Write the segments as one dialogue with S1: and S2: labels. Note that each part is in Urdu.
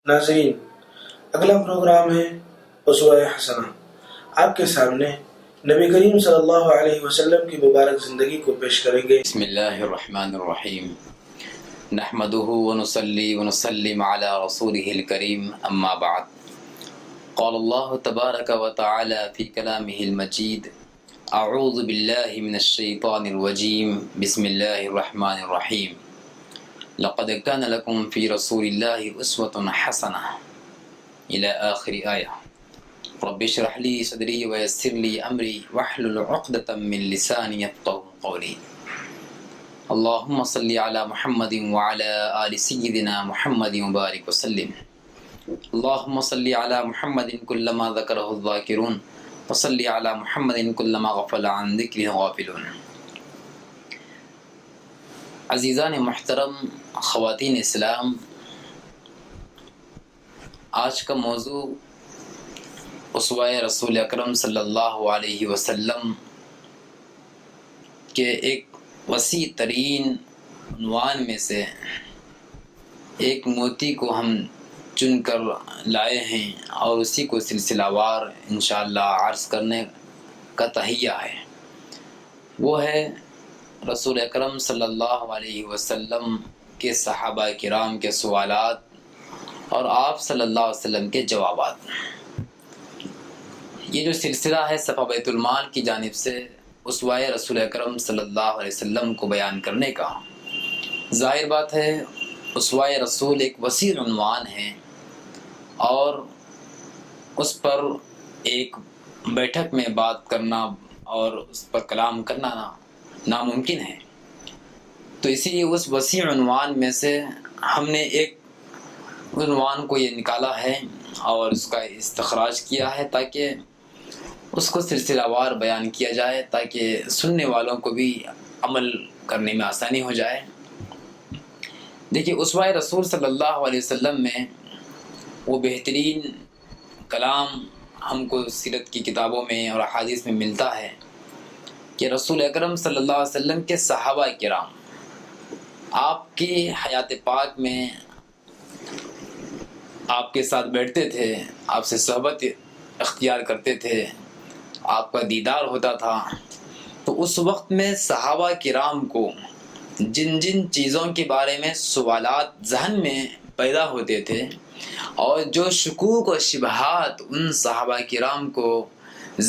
S1: ناظرین، اگلا پروگرام ہے اسوہ حسنہ۔ آپ کے سامنے نبی کریم صلی اللہ علیہ وسلم کی مبارک زندگی کو پیش کریں گے۔
S2: بسم اللہ الرحمن الرحیم، نحمده ونصلی ونسلم علی رسوله الکریم، اما بعد۔ قال اللہ تبارک وتعالی فی کلامہ المجید، اعوذ باللہ من الشیطان الرجیم، بسم اللہ الرحمن الرحیم، لقد کان لکم فی رسول اللہ اسوۃ حسنہ الی آخر آیہ۔ رب اشرح لی صدری ویسر لی امری واحلل عقدۃ من لسانی یفقہوا قولی۔ اللہم صلی علی محمد وعلی آل سیدنا محمد وبارک وسلم۔ اللہم صلی علی محمد کلما ذکرہ الذاکرون وصلی علی محمد کلما غفل عن ذکرہ غافلون۔ عزیزان محترم، خواتین اسلام، آج کا موضوع اسوہ رسول اکرم صلی اللہ علیہ وسلم کے ایک وسیع ترین عنوان میں سے ایک موتی کو ہم چن کر لائے ہیں اور اسی کو سلسلہ وار انشاءاللہ عرض کرنے کا تہیہ ہے۔ وہ ہے رسول اکرم صلی اللہ علیہ وسلم کے صحابہ کرام کے سوالات اور آپ صلی اللہ علیہ وسلم کے جوابات۔ یہ جو سلسلہ ہے صفحہ بیت المال کی جانب سے اسوہ رسول اکرم صلی اللہ علیہ وسلم کو بیان کرنے کا، ظاہر بات ہے اسوہ رسول ایک وسیع عنوان ہے اور اس پر ایک بیٹھک میں بات کرنا اور اس پر کلام کرنا ناممکن ہے۔ تو اسی لیے اس وسیع عنوان میں سے ہم نے ایک عنوان کو یہ نکالا ہے اور اس کا استخراج کیا ہے تاکہ اس کو سلسلہ وار بیان کیا جائے، تاکہ سننے والوں کو بھی عمل کرنے میں آسانی ہو جائے۔ دیکھیے، اسوہ رسول صلی اللہ علیہ وسلم میں وہ بہترین کلام ہم کو سیرت کی کتابوں میں اور احادیث میں ملتا ہے کہ رسول اکرم صلی اللہ علیہ وسلم کے صحابہ کرام آپ کی حیات پاک میں آپ کے ساتھ بیٹھتے تھے، آپ سے صحبت اختیار کرتے تھے، آپ کا دیدار ہوتا تھا۔ تو اس وقت میں صحابہ کرام کو جن جن چیزوں کے بارے میں سوالات ذہن میں پیدا ہوتے تھے اور جو شکوک و شبہات ان صحابہ کرام کو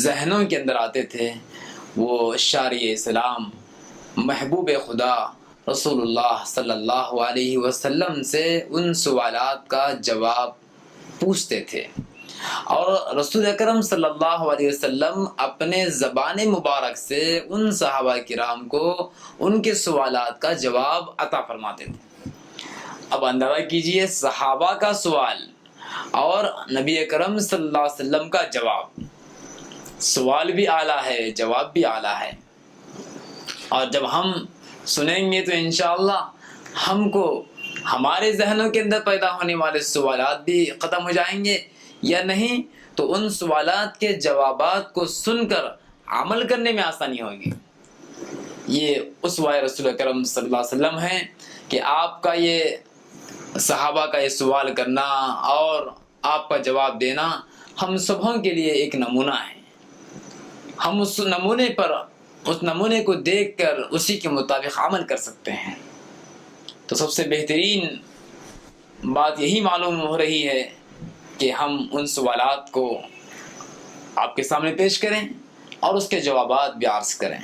S2: ذہنوں کے اندر آتے تھے، وہ شارع اسلام محبوب خدا رسول اللہ صلی اللہ علیہ وسلم سے ان سوالات کا جواب پوچھتے تھے، اور رسول اکرم صلی اللہ علیہ وسلم اپنے زبان مبارک سے ان صحابہ کرام کو ان کے سوالات کا جواب عطا فرماتے تھے۔ اب اندازہ کیجئے، صحابہ کا سوال اور نبی اکرم صلی اللہ علیہ وسلم کا جواب، سوال بھی اعلیٰ ہے، جواب بھی اعلیٰ ہے۔ اور جب ہم سنیں گے تو انشاءاللہ ہم کو ہمارے ذہنوں کے اندر پیدا ہونے والے سوالات بھی ختم ہو جائیں گے، یا نہیں تو ان سوالات کے جوابات کو سن کر عمل کرنے میں آسانی ہوگی۔ یہ اسوہ رسول اکرم صلی اللہ علیہ وسلم ہے کہ آپ کا یہ صحابہ کا یہ سوال کرنا اور آپ کا جواب دینا ہم سبوں کے لیے ایک نمونہ ہے۔ ہم اس نمونے کو دیکھ کر اسی کے مطابق عمل کر سکتے ہیں۔ تو سب سے بہترین بات یہی معلوم ہو رہی ہے کہ ہم ان سوالات کو آپ کے سامنے پیش کریں اور اس کے جوابات بھی عرض کریں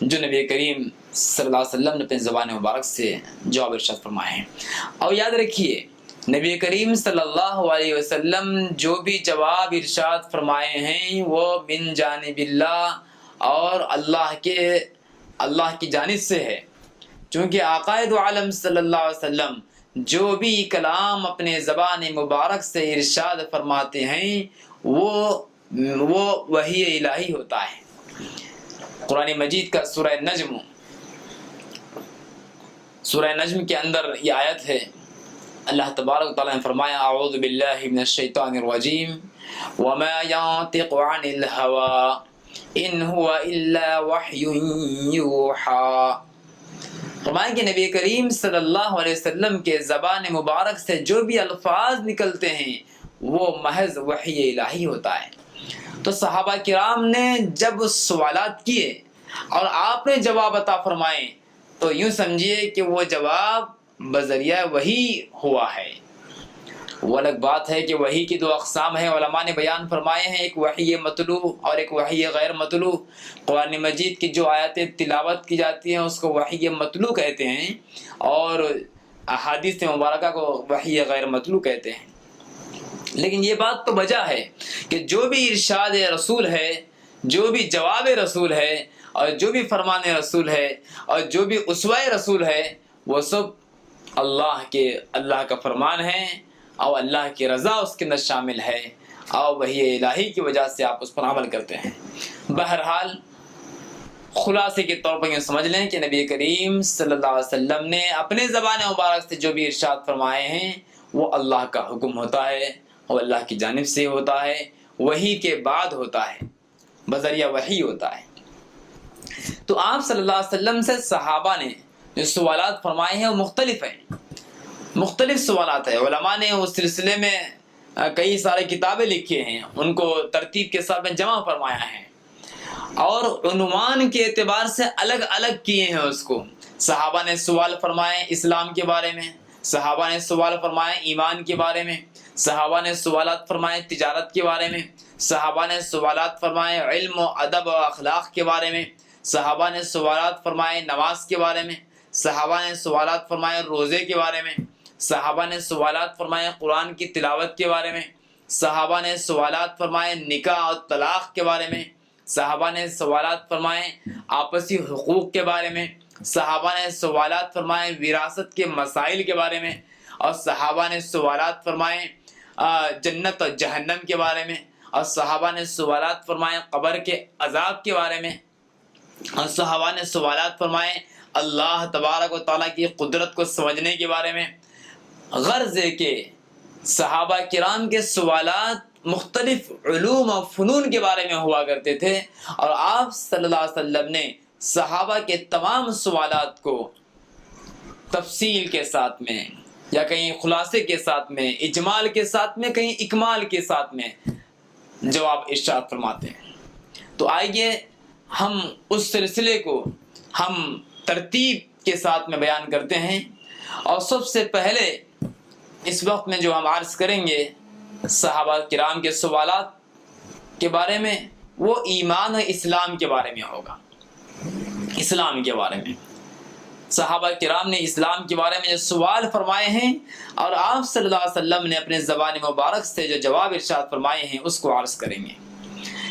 S2: جو نبی کریم صلی اللہ علیہ وسلم نے اپنے زبان مبارک سے جواب ارشاد فرمائے ہیں۔ اور یاد رکھیے، نبی کریم صلی اللہ علیہ وسلم جو بھی جواب ارشاد فرمائے ہیں وہ من جانب اللہ اور اللہ کی جانب سے ہے، چونکہ آقا دو عالم صلی اللہ علیہ وسلم جو بھی کلام اپنے زبان مبارک سے ارشاد فرماتے ہیں وہ وحی الہی ہوتا ہے۔ قرآن مجید کا سورہ نجم کے اندر یہ آیت ہے، اللہ تبارک و تعالیٰ نے فرمایا، اعوذ باللہ من الشیطان الرجیم وما ينطق عن الهوى ان هو الا وحی یوحى۔ فرمایا کہ نبی کریم صلی اللہ علیہ وسلم کے زبان مبارک سے جو بھی الفاظ نکلتے ہیں وہ محض وحی الہی ہوتا ہے۔ تو صحابہ کرام نے جب سوالات کیے اور آپ نے جواب عطا فرمائے تو یوں سمجھیے کہ وہ جواب بذریعہ وحی ہوا ہے۔ وہ الگ بات ہے کہ وحی کی دو اقسام ہیں، علماء نے بیان فرمائے ہیں، ایک وحی مطلوع اور ایک وحی غیر مطلوع۔ قرآن مجید کی جو آیاتیں تلاوت کی جاتی ہیں اس کو وحی مطلوع کہتے ہیں، اور احادیث مبارکہ کو وحی غیر مطلوع کہتے ہیں۔ لیکن یہ بات تو وجہ ہے کہ جو بھی ارشاد رسول ہے، جو بھی جواب رسول ہے، اور جو بھی فرمان رسول ہے، اور جو بھی اسوہ رسول ہے، وہ سب اللہ کا فرمان ہے، اور اللہ کی رضا اس کے اندر شامل ہے، اور وحی الہی کی وجہ سے آپ اس پر عمل کرتے ہیں۔ بہرحال خلاصے کے طور پر یہ سمجھ لیں کہ نبی کریم صلی اللہ علیہ وسلم نے اپنے زبان مبارک سے جو بھی ارشاد فرمائے ہیں وہ اللہ کا حکم ہوتا ہے، اور اللہ کی جانب سے ہوتا ہے، وحی کے بعد ہوتا ہے، بذریعہ وحی ہوتا ہے۔ تو آپ صلی اللہ علیہ وسلم سے صحابہ نے جو سوالات فرمائے ہیں وہ مختلف ہیں، مختلف سوالات ہیں۔ علماء نے اس سلسلے میں کئی سارے کتابیں لکھی ہیں، ان کو ترتیب کے ساتھ میں جمع فرمایا ہے، اور عنوان کے اعتبار سے الگ الگ کیے ہیں اس کو۔ صحابہ نے سوال فرمائے اسلام کے بارے میں، صحابہ نے سوال فرمائے ایمان کے بارے میں، صحابہ نے سوالات فرمائے تجارت کے بارے میں، صحابہ نے سوالات فرمائے علم و ادب و اخلاق کے بارے میں، صحابہ نے سوالات فرمائے نماز کے بارے میں، صحابہ نے سوالات فرمائے روزے کے بارے میں، صحابہ نے سوالات فرمائے قرآن کی تلاوت کے بارے میں، صحابہ نے سوالات فرمائے نکاح اور طلاق کے بارے میں، صحابہ نے سوالات فرمائے آپسی حقوق کے بارے میں، صحابہ نے سوالات فرمائے وراثت کے مسائل کے بارے میں، اور صحابہ نے سوالات فرمائے جنت اور جہنم کے بارے میں، اور صحابہ نے سوالات فرمائے قبر کے عذاب کے بارے میں، اور صحابہ نے سوالات فرمائے اللہ تبارک و تعالیٰ کی قدرت کو سمجھنے کے بارے میں۔ غرض ہے کہ صحابہ کرام کے سوالات مختلف علوم و فنون کے بارے میں ہوا کرتے تھے، اور آپ صلی اللہ علیہ وسلم نے صحابہ کے تمام سوالات کو تفصیل کے ساتھ میں، یا کہیں خلاصے کے ساتھ میں، اجمال کے ساتھ میں، کہیں اکمال کے ساتھ میں جواب ارشاد فرماتے ہیں۔ تو آئیے ہم اس سلسلے کو ہم ترتیب کے ساتھ میں بیان کرتے ہیں، اور سب سے پہلے اس وقت میں جو ہم عرض کریں گے صحابہ کرام کے سوالات کے بارے میں، وہ ایمان و اسلام کے بارے میں ہوگا۔ اسلام کے بارے میں صحابہ کرام نے اسلام کے بارے میں جو سوال فرمائے ہیں، اور آپ صلی اللہ علیہ وسلم نے اپنے زبان مبارک سے جو جواب ارشاد فرمائے ہیں اس کو عرض کریں گے۔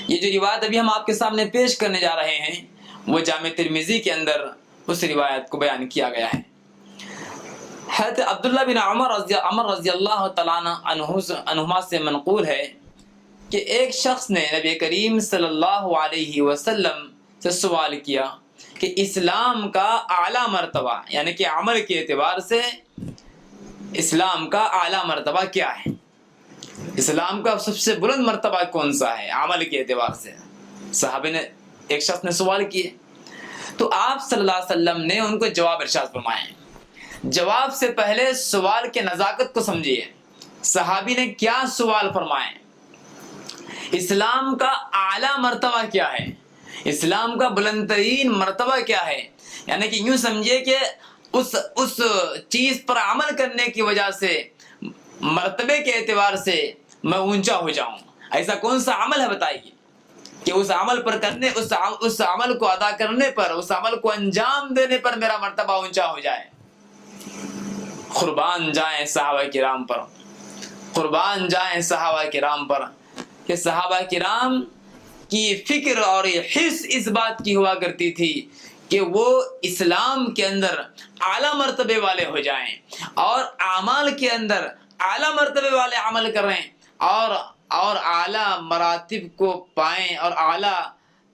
S2: یہ جو روایت ابھی ہم آپ کے سامنے پیش کرنے جا رہے ہیں وہ جامع ترمذی کے اندر اس روایت کو بیان کیا گیا ہے۔ حضرت عبداللہ بن عمر رضی اللہ تعالیٰ عنہما سے منقول ہے کہ ایک شخص نے نبی کریم صلی اللہ علیہ وسلم سے سوال کیا کہ اسلام کا اعلیٰ مرتبہ، یعنی کہ عمل کے اعتبار سے اسلام کا اعلیٰ مرتبہ کیا ہے، اسلام کا سب سے بلند مرتبہ کون سا ہے عمل کے اعتبار سے۔ صحابہ نے ایک شخص نے سوال کیے تو آپ صلی اللہ علیہ وسلم نے ان کو جواب ارشاد فرمائے۔ جواب سے پہلے سوال کے نزاکت کو سمجھیے، صحابی نے کیا سوال فرمائے، اسلام کا اعلیٰ مرتبہ کیا ہے، اسلام کا بلند ترین مرتبہ کیا ہے، یعنی کہ یوں سمجھیے کہ اس چیز پر عمل کرنے کی وجہ سے مرتبے کے اعتبار سے میں اونچا ہو جاؤں۔ ایسا کون سا عمل ہے بتائیے کہ اس عمل پر کرنے، اس عمل کو ادا کرنے پر، اس عمل کو انجام دینے پر میرا مرتبہ اونچا ہو جائے۔ قربان جائیں صحابہ کرام پر، قربان جائیں صحابہ کرام پر، کہ صحابہ کرام کی فکر اور حرص اس بات کی ہوا کرتی تھی کہ وہ اسلام کے اندر اعلیٰ مرتبے والے ہو جائیں، اور اعمال کے اندر اعلیٰ مرتبے والے عمل کریں، اور اعلیٰ مراتب کو پائیں، اور اعلیٰ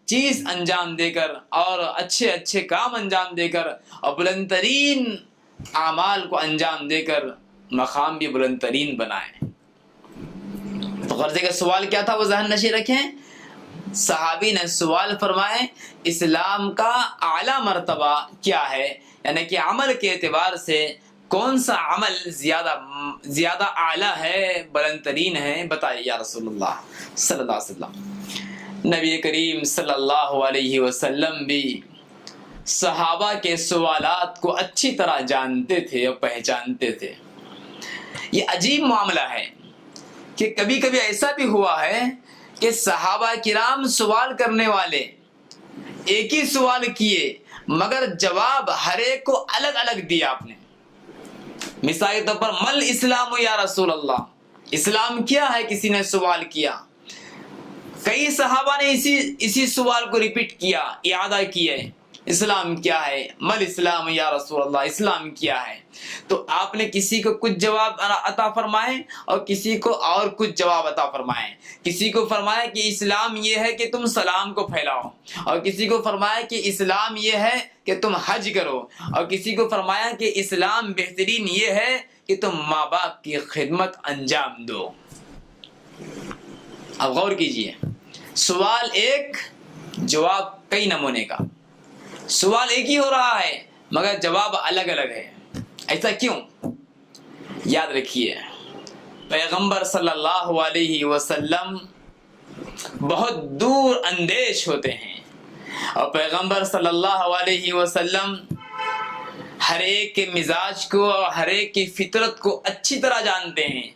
S2: چیز انجام دے کر، اور اچھے اچھے کام انجام دے کر، اور بلند ترین اعمال کو انجام دے کر مقام بھی بلند ترین بنائیں۔ تو غرض کا سوال کیا تھا وہ ذہن نشین رکھیں، صحابی نے سوال فرمائے اسلام کا اعلیٰ مرتبہ کیا ہے، یعنی کہ عمل کے اعتبار سے کون سا عمل زیادہ اعلیٰ ہے، بلند ترین ہے، بتائیے یا رسول اللہ صلی اللہ علیہ وسلم۔ نبی کریم صلی اللہ علیہ وسلم بھی صحابہ کے سوالات کو اچھی طرح جانتے تھے اور پہچانتے تھے۔ یہ عجیب معاملہ ہے کہ کبھی کبھی ایسا بھی ہوا ہے کہ صحابہ کرام سوال کرنے والے ایک ہی سوال کیے مگر جواب ہر ایک کو الگ الگ دیا آپ نے۔ مثال کے طور پر مل اسلام یا رسول اللہ، اسلام کیا ہے کسی نے سوال کیا، کئی صحابہ نے اسی سوال کو ریپیٹ کیا، اعادہ کیا، اسلام کیا ہے، مل اسلام یا رسول اللہ، اسلام کیا ہے۔ تو آپ نے کسی کو کچھ جواب عطا فرمائے اور کسی کو اور کچھ جواب عطا فرمائے۔ کسی کو فرمایا کہ اسلام یہ ہے کہ تم سلام کو پھیلاؤ، اور کسی کو فرمایا کہ اسلام یہ ہے کہ تم حج کرو، اور کسی کو فرمایا کہ اسلام بہترین یہ ہے کہ تم ماں باپ کی خدمت انجام دو۔ اب غور کیجئے، سوال ایک، جواب کئی نمونے کا، سوال ایک ہی ہو رہا ہے مگر جواب الگ الگ ہے۔ ایسا کیوں؟ یاد رکھیے پیغمبر صلی اللہ علیہ وسلم بہت دور اندیش ہوتے ہیں، اور پیغمبر صلی اللہ علیہ وسلم ہر ایک کے مزاج کو اور ہر ایک کی فطرت کو اچھی طرح جانتے ہیں،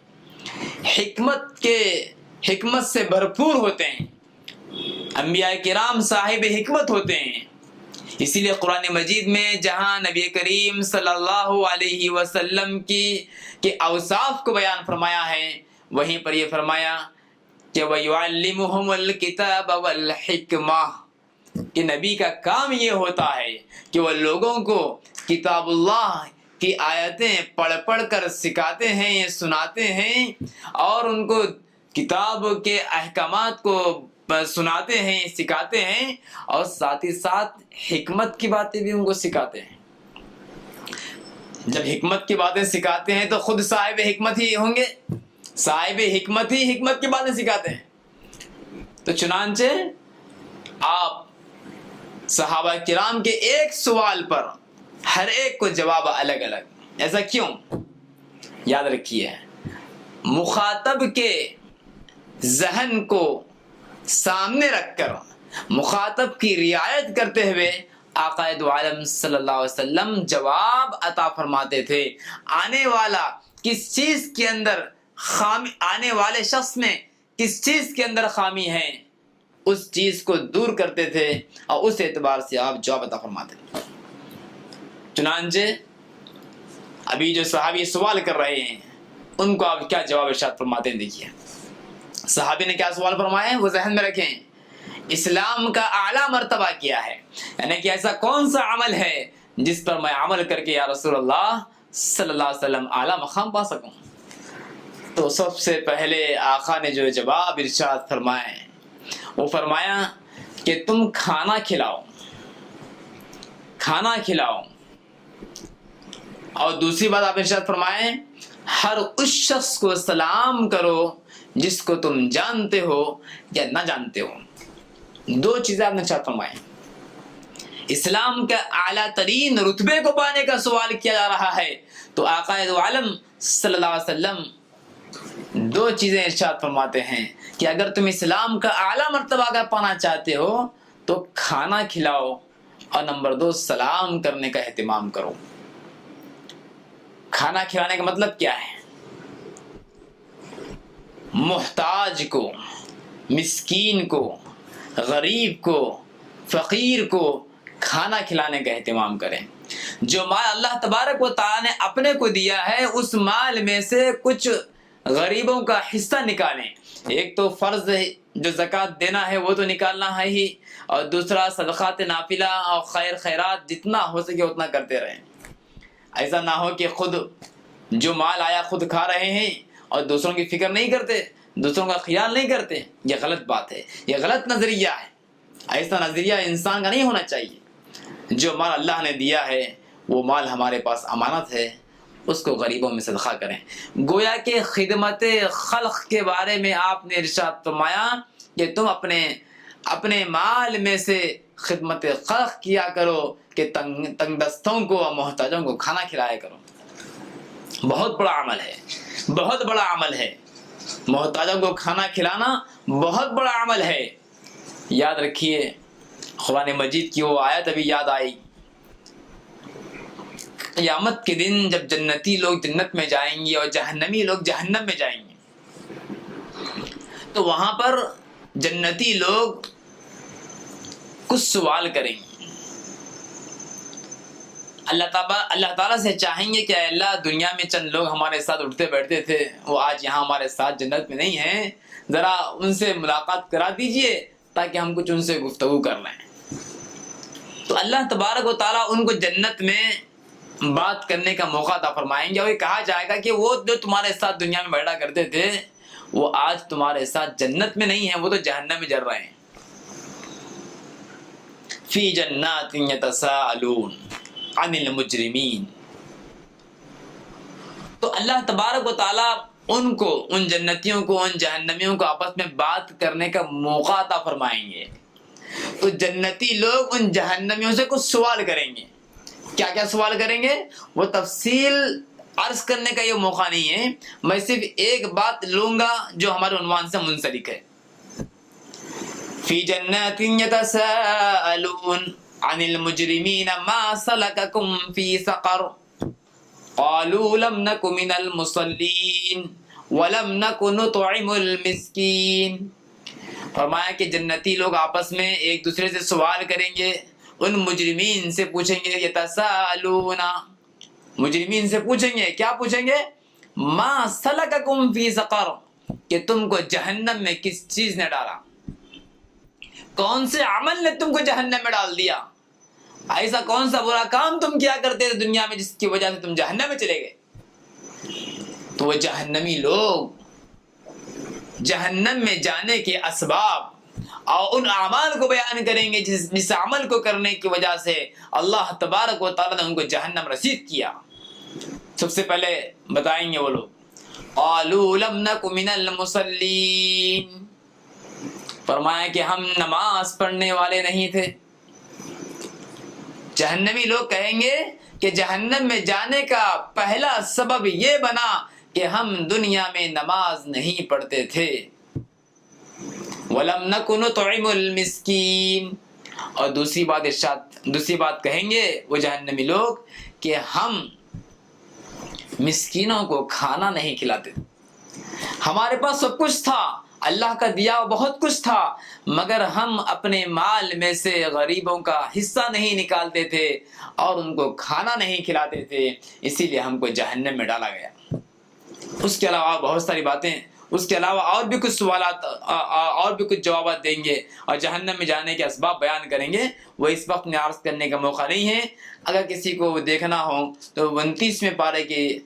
S2: حکمت سے بھرپور ہوتے ہیں، انبیاء کرام صاحب حکمت ہوتے ہیں۔ اسی لیے قرآن مجید میں جہاں نبی کریم صلی اللہ علیہ وسلم کے اوصاف کو بیان فرمایا ہے، وہیں پر یہ فرمایا کہ وَيُعَلِّمُهُمُ الْكِتَابَ وَالْحِكْمَةَ، کہ نبی کا کام یہ ہوتا ہے کہ وہ لوگوں کو کتاب اللہ کی آیتیں پڑھ پڑھ کر سکھاتے ہیں، سناتے ہیں، اور ان کو کتاب کے احکامات کو سناتے ہیں، سکھاتے ہیں، اور ساتھ ہی ساتھ حکمت کی باتیں بھی ان کو سکھاتے ہیں۔ جب حکمت کی باتیں سکھاتے ہیں تو خود صاحب حکمت ہی ہوں گے، صاحب حکمت ہی حکمت کی باتیں سکھاتے ہیں۔ تو چنانچہ آپ صحابہ کرام کے ایک سوال پر ہر ایک کو جواب الگ الگ۔ ایسا کیوں؟ یاد رکھیے مخاطب کے ذہن کو سامنے رکھ کر مخاطب کی رعایت کرتے ہوئے آقا دو عالم صلی اللہ علیہ وسلم جواب عطا فرماتے تھے۔ آنے والا کس چیز کے اندر خامی، آنے والے شخص میں کس چیز کے اندر خامی ہے، اس چیز کو دور کرتے تھے اور اس اعتبار سے آپ جواب عطا فرماتے تھے۔ چنانچہ ابھی جو صحابی سوال کر رہے ہیں ان کو آپ کیا جواب ارشاد فرماتے ہیں، دیکھیے صحابی نے کیا سوال فرمایا ہے وہ ذہن میں رکھیں۔ اسلام کا اعلیٰ مرتبہ کیا ہے، یعنی کہ ایسا کون سا عمل ہے جس پر میں عمل کر کے یا رسول اللہ صلی اللہ علیہ وسلم اعلیٰ مقام پا سکوں۔ تو سب سے پہلے آقا نے جو جواب ارشاد فرمائے وہ فرمایا کہ تم کھانا کھلاؤ، کھانا کھلاؤ، اور دوسری بات آپ ارشاد فرمائے ہر اس شخص کو سلام کرو جس کو تم جانتے ہو یا نہ جانتے ہو۔ دو چیزیں آپ نے ارشاد فرمائے۔ اسلام کا اعلیٰ ترین رتبے کو پانے کا سوال کیا جا رہا ہے تو آقا دو عالم صلی اللہ علیہ وسلم دو چیزیں ارشاد فرماتے ہیں کہ اگر تم اسلام کا اعلیٰ مرتبہ اگر پانا چاہتے ہو تو کھانا کھلاؤ، اور نمبر دو سلام کرنے کا اہتمام کرو۔ کھانا کھلانے کا مطلب کیا ہے؟ محتاج کو، مسکین کو، غریب کو، فقیر کو کھانا کھلانے کا اہتمام کریں۔ جو مال اللہ تبارک و تعالیٰ نے اپنے کو دیا ہے اس مال میں سے کچھ غریبوں کا حصہ نکالیں۔ ایک تو فرض جو زکوٰۃ دینا ہے وہ تو نکالنا ہے ہی، اور دوسرا صدقات نافلہ اور خیرات جتنا ہو سکے اتنا کرتے رہیں۔ ایسا نہ ہو کہ خود جو مال آیا خود کھا رہے ہیں اور دوسروں کی فکر نہیں کرتے، دوسروں کا خیال نہیں کرتے۔ یہ غلط بات ہے، یہ غلط نظریہ ہے۔ ایسا نظریہ انسان کا نہیں ہونا چاہیے۔ جو مال اللہ نے دیا ہے وہ مال ہمارے پاس امانت ہے، اس کو غریبوں میں صدقہ کریں۔ گویا کہ خدمت خلق کے بارے میں آپ نے ارشاد فرمایا کہ تم اپنے اپنے مال میں سے خدمت خلق کیا کرو کہ تنگ دستوں کو اور محتاجوں کو کھانا کھلایا کرو. بہت بڑا عمل ہے، بہت بڑا عمل ہے. محتاجوں کو کھانا کھلانا بہت بڑا عمل ہے. یاد رکھیے، قرآن مجید کی وہ آیت ابھی یاد آئی. قیامت کے دن جب جنتی لوگ جنت میں جائیں گے اور جہنمی لوگ جہنم میں جائیں گے، تو وہاں پر جنتی لوگ کچھ سوال کریں گے. اللہ تعالیٰ سے چاہیں گے کہ اے اللہ، دنیا میں چند لوگ ہمارے ساتھ اٹھتے بیٹھتے تھے، وہ آج یہاں ہمارے ساتھ جنت میں نہیں ہیں، ذرا ان سے ملاقات کرا دیجئے تاکہ ہم کچھ ان سے گفتگو کر لیں. تو اللہ تبارک و تعالیٰ ان کو جنت میں بات کرنے کا موقع عطا فرمائیں گے، اور یہ کہا جائے گا کہ وہ جو تمہارے ساتھ دنیا میں بیٹھا کرتے تھے وہ آج تمہارے ساتھ جنت میں نہیں ہیں، وہ تو جہنم میں جل رہے ہیں. فی جنات یتساءلون عن المجرمین. تو اللہ تبارک و تعالیٰ ان جنتیوں کو، ان جہنمیوں کو آپس میں بات کرنے کا موقع عطا فرمائیں گے. تو جنتی لوگ ان جہنمیوں سے کچھ سوال کریں گے. کیا کیا سوال کریں گے وہ تفصیل عرض کرنے کا یہ موقع نہیں ہے، میں صرف ایک بات لوں گا جو ہمارے عنوان سے منسلک ہے. فی جنات یتساءلون عن المجرمین ما سلککم فی سقر قالوا لم نک من المصلین ولم نک نطعم المسکین. فرمایا کہ جنتی لوگ آپس میں ایک دوسرے سے سوال کریں گے، ان مجرمین سے پوچھیں گے. یتساءلون، مجرمین سے پوچھیں گے. کیا پوچھیں گے؟ ما سلککم فی سقر، کہ تم کو جہنم میں کس چیز نے ڈالا، کون سے عمل نے تم کو جہنم میں ڈال دیا، ایسا کون سا برا کام تم کیا کرتے تھے دنیا میں جس کی وجہ سے تم جہنم میں چلے گئے. تو وہ جہنمی لوگ جہنم میں جانے کے اسباب اور ان اعمال کو بیان کریں گے جس عمل کو کرنے کی وجہ سے اللہ تبارک و تعالیٰ نے ان کو جہنم رسید کیا. سب سے پہلے بتائیں گے وہ لوگ قالوا لم نک من المصلین، فرمایا کہ ہم نماز پڑھنے والے نہیں تھے. جہنمی لوگ کہیں گے کہ جہنم میں جانے کا پہلا سبب یہ بنا کہ ہم دنیا میں نماز نہیں پڑھتے تھے. وَلَمْ نَكُ نُطْعِمُ الْمِسْكِينَ، اور دوسری بات کہیں گے وہ جہنمی لوگ کہ ہم مسکینوں کو کھانا نہیں کھلاتے. ہمارے پاس سب کچھ تھا، اللہ کا دیا بہت کچھ تھا، مگر ہم اپنے مال میں سے غریبوں کا حصہ نہیں نکالتے تھے اور ان کو کھانا نہیں کھلاتے تھے، اسی لیے ہم کو جہنم میں ڈالا گیا. اس کے علاوہ بہت ساری باتیں، اس کے علاوہ اور بھی کچھ سوالات اور بھی کچھ جوابات دیں گے اور جہنم میں جانے کے اسباب بیان کریں گے. وہ اس وقت میں عرض کرنے کا موقع نہیں ہے. اگر کسی کو دیکھنا ہو تو 29ویں پارے کی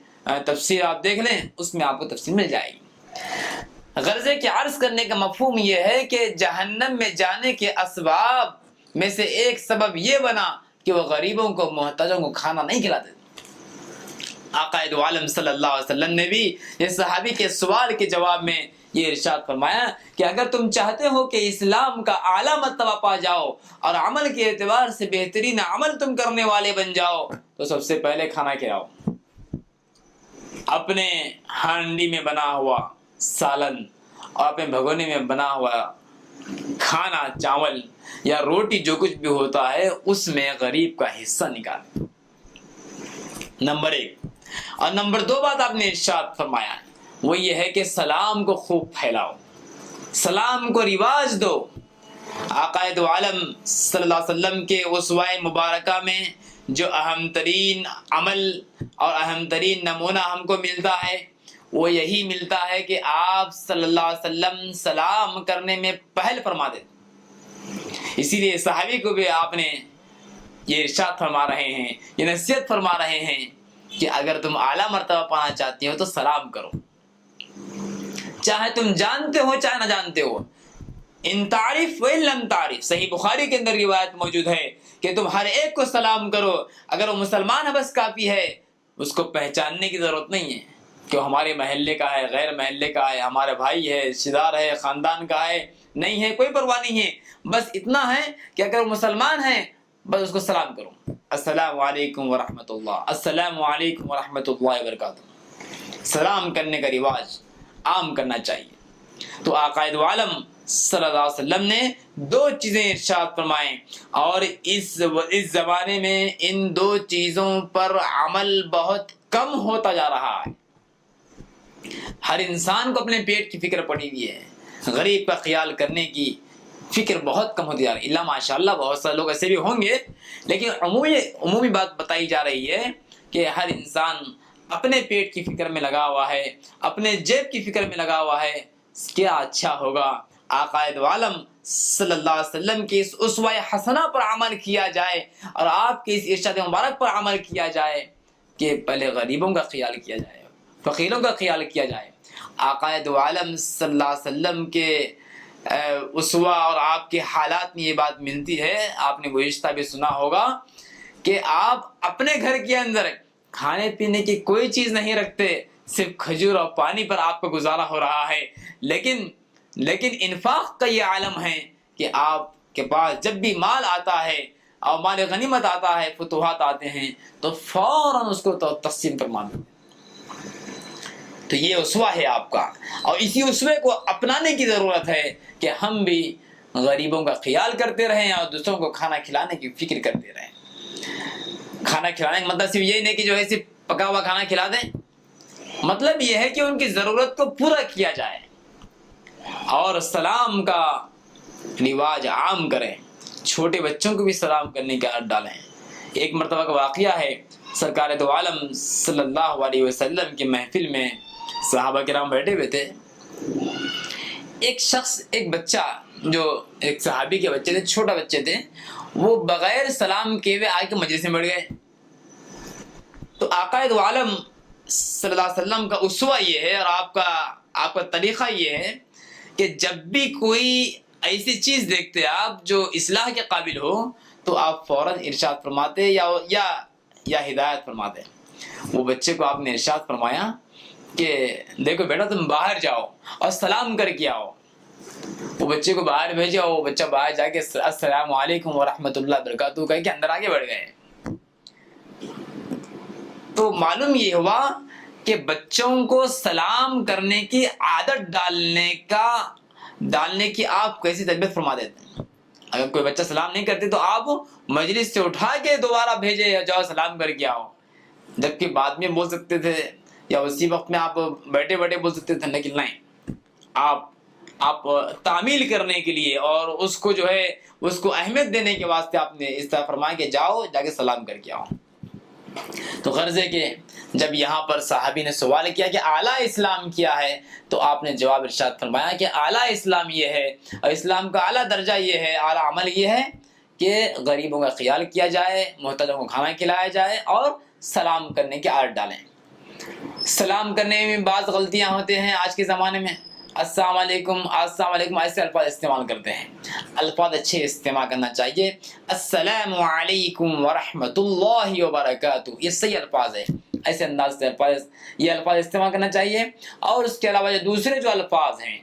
S2: تفسیر آپ دیکھ لیں، اس میں آپ کو تفسیر مل جائے گی. غرضے کے عرض کرنے کا مفہوم یہ ہے کہ جہنم میں جانے کے اسباب میں سے ایک سبب یہ بنا کہ وہ غریبوں کو، محتاجوں کو کھانا نہیں کھلاتے. آقا دو عالم صلی اللہ علیہ وسلم نے بھی یہ صحابی کے سوال کے جواب میں یہ ارشاد فرمایا کہ اگر تم چاہتے ہو کہ اسلام کا اعلیٰ مرتبہ پا جاؤ اور عمل کے اعتبار سے بہترین عمل تم کرنے والے بن جاؤ تو سب سے پہلے کھانا کھلاؤ. اپنے ہانڈی میں بنا ہوا سالن اور اپنے بھگونے میں بنا ہوا کھانا، چاول یا روٹی جو کچھ بھی ہوتا ہے اس میں غریب کا حصہ نکالیں. نمبر 1. اور نمبر 2 بات آپ نے ارشاد فرمایا وہ یہ ہے کہ سلام کو خوب پھیلاؤ، سلام کو رواج دو. آقا دو عالم صلی اللہ علیہ وسلم کے اسوہ مبارکہ میں جو اہم ترین عمل اور اہم ترین نمونہ ہم کو ملتا ہے وہ یہی ملتا ہے کہ آپ صلی اللہ علیہ وسلم سلام کرنے میں پہل فرما دیتے. اسی لیے صحابی کو بھی آپ نے یہ ارشاد فرما رہے ہیں، یہ نصیحت فرما رہے ہیں کہ اگر تم اعلیٰ مرتبہ پانا چاہتی ہو تو سلام کرو، چاہے تم جانتے ہو چاہے نہ جانتے ہو. ان تعریف و ان لم تعریف، صحیح بخاری کے اندر روایت موجود ہے کہ تم ہر ایک کو سلام کرو، اگر وہ مسلمان ہے بس کافی ہے، اس کو پہچاننے کی ضرورت نہیں ہے. کہ وہ ہمارے محلے کا ہے، غیر محلے کا ہے، ہمارا بھائی ہے، رشتہ دار ہے، خاندان کا ہے، نہیں ہے، کوئی پرواہ نہیں ہے. بس اتنا ہے کہ اگر وہ مسلمان ہیں بس اس کو سلام کرو، السلام علیکم ورحمۃ اللہ، السلام علیکم ورحمۃ اللہ وبرکاتہ. سلام کرنے کا رواج عام کرنا چاہیے. تو آقا دو عالم صلی اللہ علیہ وسلم نے 2 چیزیں ارشاد فرمائیں، اور اس زمانے میں ان 2 چیزوں پر عمل بہت کم ہوتا جا رہا ہے. ہر انسان کو اپنے پیٹ کی فکر پڑی ہوئی ہے، غریب کا خیال کرنے کی فکر بہت کم ہوتی جا رہی ہے. اللہ ماشاء اللہ بہت سارے لوگ ایسے بھی ہوں گے، لیکن عمومی بات بتائی جا رہی ہے کہ ہر انسان اپنے پیٹ کی فکر میں لگا ہوا ہے، اپنے جیب کی فکر میں لگا ہوا ہے. کیا اچھا ہوگا آقا دو عالم صلی اللہ علیہ وسلم کی اس اسوہ حسنہ پر عمل کیا جائے، اور آپ کے اس ارشاد مبارک پر عمل کیا جائے کہ پہلے غریبوں کا خیال کیا جائے، فقیروں کا خیال کیا جائے. آقا دو عالم صلی اللہ علیہ وسلم کے اسوہ اور آپ کے حالات میں یہ بات ملتی ہے. آپ نے گزشتہ بھی سنا ہوگا کہ آپ اپنے گھر کے اندر کھانے پینے کی کوئی چیز نہیں رکھتے، صرف کھجور اور پانی پر آپ کا گزارا ہو رہا ہے. لیکن انفاق کا یہ عالم ہے کہ آپ کے پاس جب بھی مال آتا ہے اور مال غنیمت آتا ہے، فتوحات آتے ہیں، تو فوراً اس کو تقسیم فرما دیں. تو یہ اسوہ ہے آپ کا، اور اسی اسوے کو اپنانے کی ضرورت ہے کہ ہم بھی غریبوں کا خیال کرتے رہیں اور دوسروں کو کھانا کھلانے کی فکر کرتے رہیں. کھانا کھلانے کا مطلب صرف یہ نہیں کہ جو ہے صرف پکا ہوا کھانا کھلا دیں، مطلب یہ ہے کہ ان کی ضرورت کو پورا کیا جائے اور سلام کا رواج عام کریں. چھوٹے بچوں کو بھی سلام کرنے کی عادت ڈالیں. ایک مرتبہ کا واقعہ ہے، سرکار دو عالم صلی اللہ علیہ وسلم کی محفل میں صحابہ کرام بیٹھے ہوئے تھے. ایک بچہ جو ایک صحابی کے بچے تھے، چھوٹا بچے تھے، وہ بغیر سلام کیے ہوئے آ کے مجلس میں بیٹھ گئے. تو آقا دو عالم صلی اللہ علیہ وسلم کا اسوہ یہ ہے اور آپ کا طریقہ یہ ہے کہ جب بھی کوئی ایسی چیز دیکھتے آپ جو اصلاح کے قابل ہو تو آپ فوراً ارشاد فرماتے یا ہدایت فرماتے. وہ بچے کو آپ نے ارشاد فرمایا کہ دیکھو بیٹا تم باہر جاؤ اور سلام کر کے آؤ. وہ بچے کو باہر بھیجا، وہ بچہ باہر جا کے السلام علیکم ورحمۃ اللہ وبرکاتہ کہہ کے اندر آگے بڑھ گئے. تو معلوم یہ ہوا کہ بچوں کو سلام کرنے کی عادت ڈالنے کی آپ کیسی تربیت فرما دیتے ہیں. اگر کوئی بچہ سلام نہیں کرتے تو آپ مجلس سے اٹھا کے دوبارہ بھیجے یا جاؤ سلام کر کے آؤ، جبکہ بعد میں بول سکتے تھے یا اسی وقت میں آپ بیٹھے بیٹھے بول سکتے تھے، لیکن نہیں، آپ تعمیل کرنے کے لیے اور اس کو جو ہے اس کو اہمیت دینے کے واسطے آپ نے اس طرح فرمایا کہ جاؤ جا کے سلام کر کے آؤ. تو غرض ہے کہ جب یہاں پر صحابی نے سوال کیا کہ اعلیٰ اسلام کیا ہے تو آپ نے جواب ارشاد فرمایا کہ اعلیٰ اسلام یہ ہے، اور اسلام کا اعلیٰ درجہ یہ ہے، اعلیٰ عمل یہ ہے کہ غریبوں کا خیال کیا جائے، محتاجوں کو کھانا کھلایا جائے اور سلام کرنے کی عادت ڈالیں. سلام کرنے میں بعض غلطیاں ہوتے ہیں آج کے زمانے میں. السلام علیکم ایسے الفاظ استعمال کرتے ہیں. الفاظ اچھے استعمال کرنا چاہیے. السلام علیکم ورحمۃ اللہ وبرکاتہ، یہ صحیح الفاظ ہے. ایسے انداز سے یہ الفاظ استعمال کرنا چاہیے. اور اس کے علاوہ جو دوسرے جو الفاظ ہیں،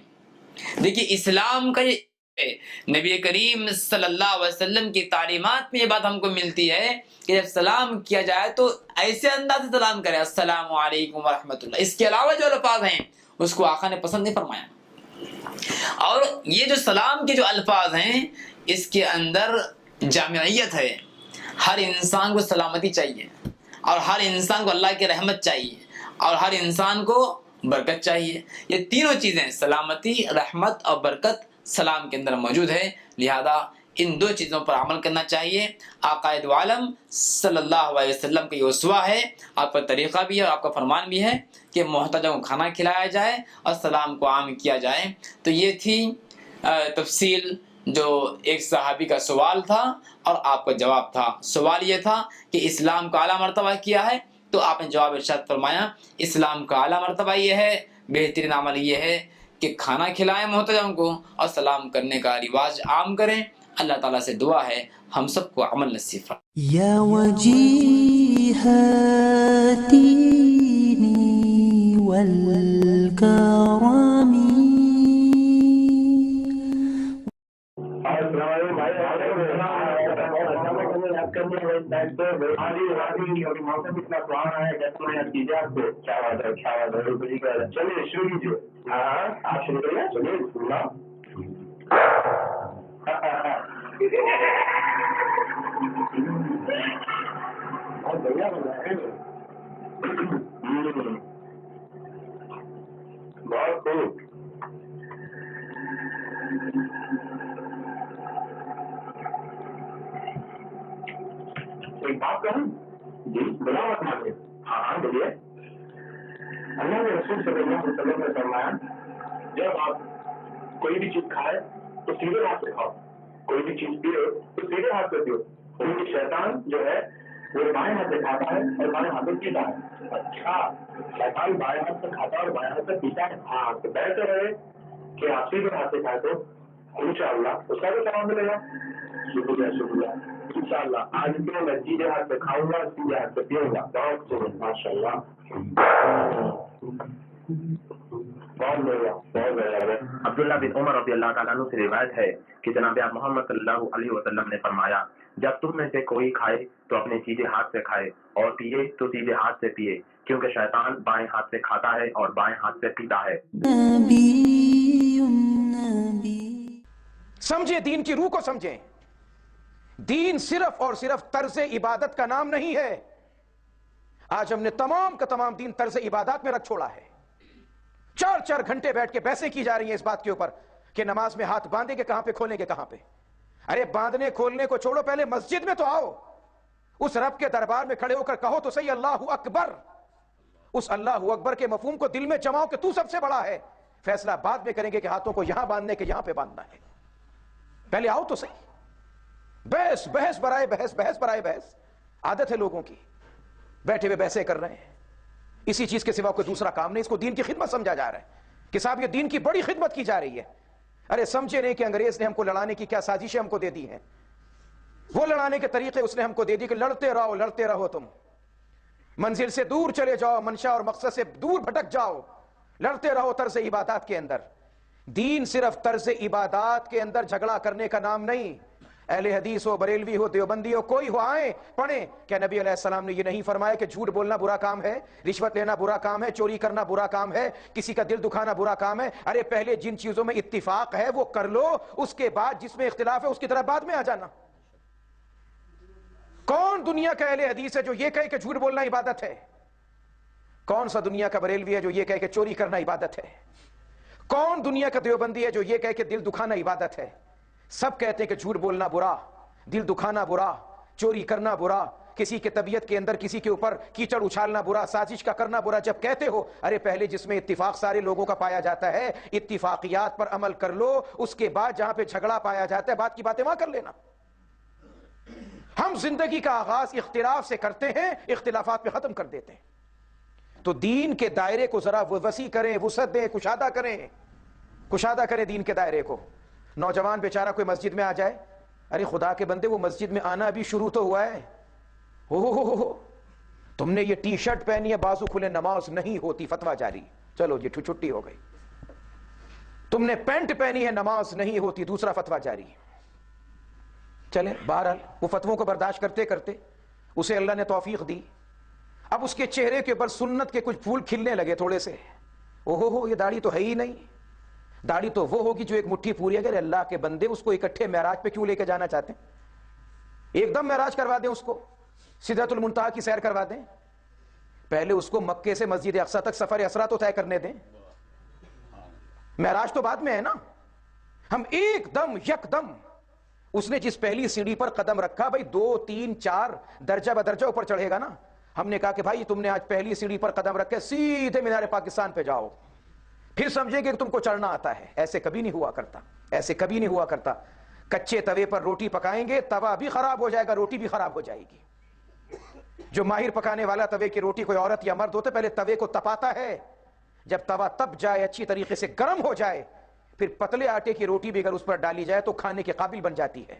S2: دیکھیے اسلام کا یہ نبی کریم صلی اللہ علیہ وسلم کی تعلیمات میں یہ بات ہم کو ملتی ہے کہ جب سلام کیا جائے تو ایسے انداز سے سلام کریں، السلام علیکم ورحمۃ اللہ. اس کے علاوہ جو الفاظ ہیں اس کو آقا نے پسند نہیں فرمایا. اور یہ جو سلام کے جو الفاظ ہیں اس کے اندر جامعیت ہے. ہر انسان کو سلامتی چاہیے، اور ہر انسان کو اللہ کی رحمت چاہیے، اور ہر انسان کو برکت چاہیے. یہ تینوں چیزیں سلامتی، رحمت اور برکت سلام کے اندر موجود ہے. لہذا ان 2 چیزوں پر عمل کرنا چاہیے. آقا دو عالم صلی اللہ علیہ وسلم کا یہ اسوہ ہے، آپ کا طریقہ بھی ہے اور آپ کا فرمان بھی ہے کہ محتاجوں کو کھانا کھلایا جائے اور سلام کو عام کیا جائے. تو یہ تھی تفصیل جو ایک صحابی کا سوال تھا اور آپ کا جواب تھا. سوال یہ تھا کہ اسلام کا اعلیٰ مرتبہ کیا ہے، تو آپ نے جواب ارشاد فرمایا اسلام کا اعلیٰ مرتبہ یہ ہے، بہترین عمل یہ ہے کہ کھانا کھلائیں محتاجوں کو اور سلام کرنے کا رواج عام کریں. اللہ تعالیٰ سے دعا ہے ہم سب کو عمل نصیب فرمائے.
S3: یا وجیہتی والكرم.
S4: چلیے شروع کیجیے. ہاں آپ شروع کریے. چلیے سننا. بہت بڑھیا بن رہا ہے. بہت خوب. ایک بات کہوں جی بلا مت مانیے. ہاں ہاں بولیے. اللہ نے رسول صلی اللہ علیہ وسلم نے فرمایا جب آپ کوئی بھی چیز کھائے تو سیدھے ہاتھ سے کھاؤ, کوئی بھی چیز پیو تو سیدھے ہاتھ سے پیو, کیونکہ شیطان جو ہے وہ بائیں ہاتھ سے کھاتا ہے اور بائیں ہاتھ سے پیتا ہے. اچھا شیطان بائیں ہاتھ سے کھاتا ہے اور بائیں ہاتھ سے پیتا ہے. ہاں تو بہتر ہے کہ آپ سیدھے ہاتھ سے کھائے تو انشاءاللہ اس کا بھی ثواب ملے گا. شکریہ شکریہ. انشاءاللہ آج سے میں سیدھے ہاتھ سے کھاؤں گا, سیدھے ہاتھ سے پیوں گا. بہت خوب ماشاء اللہ. بہت بڑھیا بہت بڑھیا. عبداللہ بن عمر رضی اللہ تعالیٰ عنہ سے روایت ہے کہ جناب محمد صلی اللہ علیہ وسلم نے فرمایا جب تم میں سے کوئی کھائے تو اپنے سیدھے ہاتھ سے کھائے اور پیے تو سیدھے ہاتھ سے پیے, کیونکہ شیطان بائیں ہاتھ سے کھاتا ہے اور بائیں ہاتھ سے پیتا ہے.
S5: سمجھے دین کی روح کو سمجھیں. دین صرف اور صرف طرز عبادت کا نام نہیں ہے. آج ہم نے تمام کا تمام دین طرز عبادات میں رکھ چھوڑا ہے. 4 گھنٹے بیٹھ کے بحثیں کی جا رہی ہیں اس بات کے اوپر کہ نماز میں ہاتھ باندھیں گے کہاں پہ, کھولیں گے کہاں پہ. ارے باندھنے کھولنے کو چھوڑو, پہلے مسجد میں تو آؤ, اس رب کے دربار میں کھڑے ہو کر کہو تو صحیح اللہ اکبر. اس اللہ اکبر کے مفہوم کو دل میں جماؤ کہ تو سب سے بڑا ہے. فیصلہ بعد میں کریں گے کہ ہاتھوں کو یہاں باندھنے کے یہاں پہ باندھنا ہے. پہلے آؤ تو صحیح. بحث بحث برائے بحث, بحث برائے بحث. عادت ہے لوگوں کی, بیٹھے ہوئے بحثیں کر رہے ہیں, اسی چیز کے سوا کوئی دوسرا کام نہیں. اس کو دین کی خدمت سمجھا جا رہا ہے کہ صاحب یہ دین کی بڑی خدمت کی جا رہی ہے. ارے سمجھے نہیں کہ انگریز نے ہم کو لڑانے کی کیا سازشیں ہم کو دے دی ہیں. وہ لڑانے کے طریقے اس نے ہم کو دے دی کہ لڑتے رہو تم, منزل سے دور چلے جاؤ, منشا اور مقصد سے دور بھٹک جاؤ, لڑتے رہو طرز عبادات کے اندر. دین صرف طرز عبادات کے اندر جھگڑا کرنے کا نام نہیں. اہل حدیث ہو, بریلوی ہو, دیوبندی ہو, کوئی ہو, آئیں پڑھیں. کیا نبی علیہ السلام نے یہ نہیں فرمایا کہ جھوٹ بولنا برا کام ہے, رشوت لینا برا کام ہے, چوری کرنا برا کام ہے, کسی کا دل دکھانا برا کام ہے؟ ارے پہلے جن چیزوں میں اتفاق ہے وہ کر لو, اس کے بعد جس میں اختلاف ہے اس کی طرف بعد میں آ جانا. کون دنیا کا اہل حدیث ہے جو یہ کہے کہ جھوٹ بولنا عبادت ہے؟ کون سا دنیا کا بریلوی ہے جو یہ کہے کہ چوری کرنا عبادت ہے؟ کون دنیا کا دیوبندی ہے جو یہ کہے کہ دل دکھانا عبادت ہے؟ سب کہتے ہیں کہ جھوٹ بولنا برا, دل دکھانا برا, چوری کرنا برا, کسی کے طبیعت کے اندر کسی کے اوپر کیچڑ اچھالنا برا, سازش کا کرنا برا. جب کہتے ہو ارے پہلے جس میں اتفاق سارے لوگوں کا پایا جاتا ہے اتفاقیات پر عمل کر لو, اس کے بعد جہاں پہ جھگڑا پایا جاتا ہے بات کی باتیں وہاں کر لینا. ہم زندگی کا آغاز اختلاف سے کرتے ہیں, اختلافات پہ ختم کر دیتے ہیں. تو دین کے دائرے کو ذرا وسیع کریں, وسعت دیں, کشادہ کریں دین کے دائرے کو. نوجوان بیچارہ کوئی مسجد میں آ جائے, ارے خدا کے بندے وہ مسجد میں آنا ابھی شروع تو ہوا ہے, ہو تم نے یہ ٹی شرٹ پہنی ہے بازو کھلے, نماز نہیں ہوتی, فتویٰ جاری, چلو جی چھٹی ہو گئی. تم نے پینٹ پہنی ہے, نماز نہیں ہوتی, دوسرا فتویٰ جاری. چلیں بہرحال وہ فتووں کو برداشت کرتے کرتے اسے اللہ نے توفیق دی. اب اس کے چہرے کے اوپر سنت کے کچھ پھول کھلنے لگے تھوڑے سے, یہ داڑھی تو ہے ہی نہیں, داڑھی تو وہ ہوگی جو ایک مٹھی پوری. اگر اللہ کے بندے اس کو اکٹھے معراج پہ کیوں لے کے جانا چاہتے ہیں؟ ایک دم معراج کروا دیں, اس کو سدرۃ المنتہا کی سیر کروا دیں. پہلے اس کو مکے سے مسجد اقصی تک سفر اسرا تو طے کرنے دیں, معراج تو بعد میں ہے نا. ہم ایک دم اس نے جس پہلی سیڑھی پر قدم رکھا, بھائی 2 3 4 درجہ بدرجہ اوپر چڑھے گا نا. ہم نے کہا کہ بھائی تم نے آج پہلی سیڑھی پر قدم رکھے, سیدھے مینار پاکستان پہ جاؤ, پھر سمجھے کہ تم کو چڑھنا آتا ہے. ایسے کبھی نہیں ہوا کرتا. کچے توے پر روٹی پکائیں گے, توا بھی خراب ہو جائے گا, روٹی بھی خراب ہو جائے گی. جو ماہر پکانے والا توے کی روٹی کوئی عورت یا مرد ہوتا ہے, پہلے توے کو تپاتا ہے. جب توا تپ جائے, اچھی طریقے سے گرم ہو جائے, پھر پتلے آٹے کی روٹی بھی اگر اس پر ڈالی جائے تو کھانے کے قابل بن جاتی ہے.